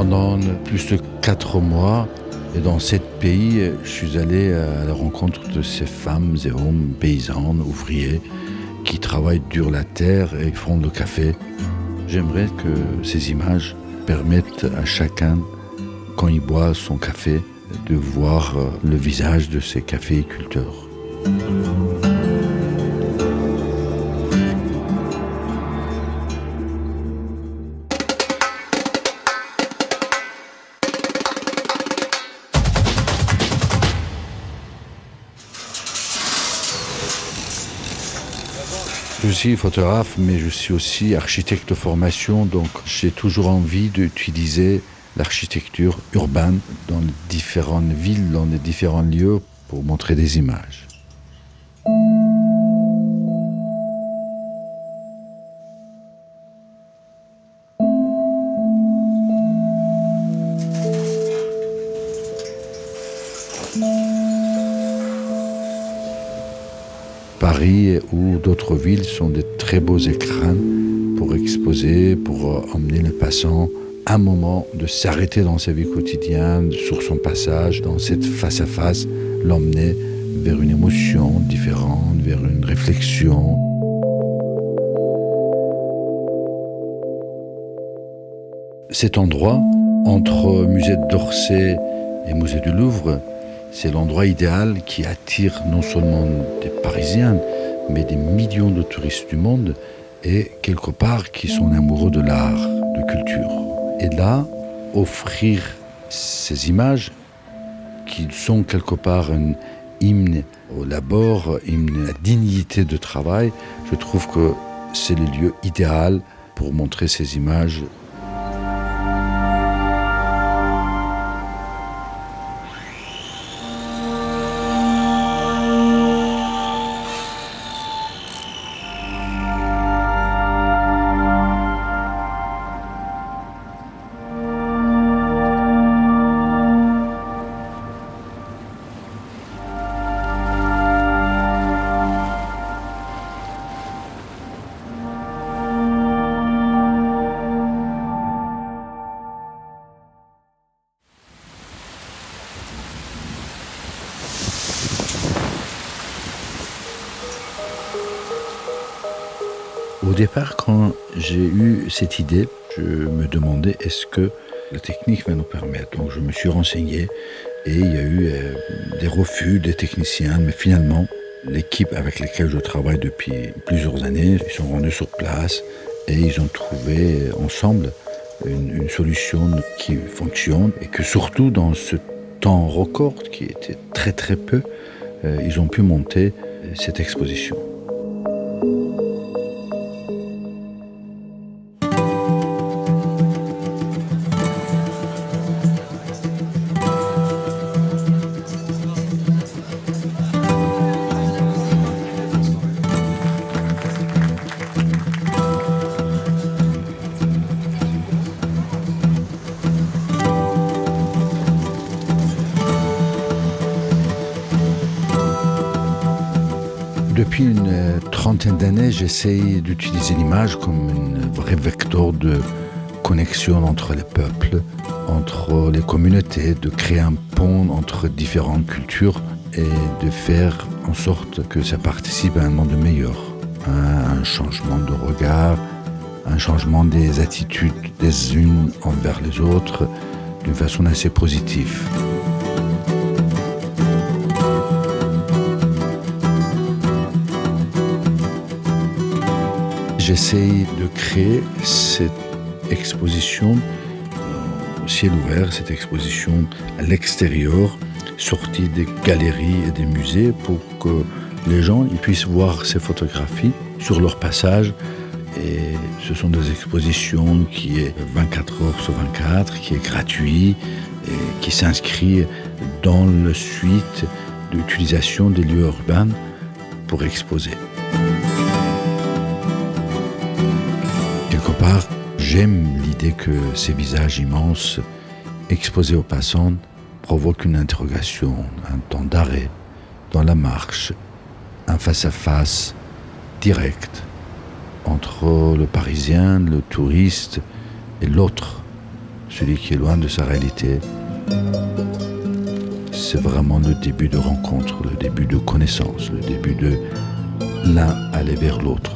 pendant plus de 4 mois. Et dans 7 pays, je suis allé à la rencontre de ces femmes et hommes paysans, ouvriers, qui travaillent dur la terre et font le café. J'aimerais que ces images permettent à chacun, quand il boit son café, de voir le visage de ces caféiculteurs. Je suis photographe, mais je suis aussi architecte de formation, donc j'ai toujours envie d'utiliser l'architecture urbaine dans les différentes villes, dans les différents lieux, pour montrer des images. Paris ou d'autres villes sont de très beaux écrans pour exposer, pour emmener le passant un moment de s'arrêter dans sa vie quotidienne, sur son passage, dans cette face-à-face, l'emmener vers une émotion différente, vers une réflexion. Cet endroit, entre musée d'Orsay et musée du Louvre, c'est l'endroit idéal qui attire non seulement des Parisiens, mais des millions de touristes du monde et quelque part qui sont amoureux de l'art, de culture. Et là, offrir ces images qui sont quelque part un hymne au labeur, hymne à la dignité de travail, je trouve que c'est le lieu idéal pour montrer ces images. Au départ, quand j'ai eu cette idée, je me demandais est-ce que la technique va nous permettre. Donc je me suis renseigné et il y a eu des refus des techniciens, mais finalement, l'équipe avec laquelle je travaille depuis plusieurs années, ils sont rendus sur place et ils ont trouvé ensemble une solution qui fonctionne et que surtout dans ce temps record, qui était très très peu, ils ont pu monter cette exposition. Depuis une trentaine d'années, j'essaye d'utiliser l'image comme un vrai vecteur de connexion entre les peuples, entre les communautés, de créer un pont entre différentes cultures et de faire en sorte que ça participe à un monde meilleur, à un changement de regard, un changement des attitudes des unes envers les autres d'une façon assez positive. J'essaye de créer cette exposition au ciel ouvert, cette exposition à l'extérieur, sortie des galeries et des musées pour que les gens puissent voir ces photographies sur leur passage. Et ce sont des expositions qui est 24 heures sur 24, qui est gratuit et qui s'inscrit dans la suite d'utilisation des lieux urbains pour exposer. Quelque part, j'aime l'idée que ces visages immenses exposés aux passants provoquent une interrogation, un temps d'arrêt dans la marche, un face-à-face direct entre le Parisien, le touriste et l'autre celui qui est loin de sa réalité, c'est vraiment le début de rencontre, le début de connaissance, le début de l'un aller vers l'autre.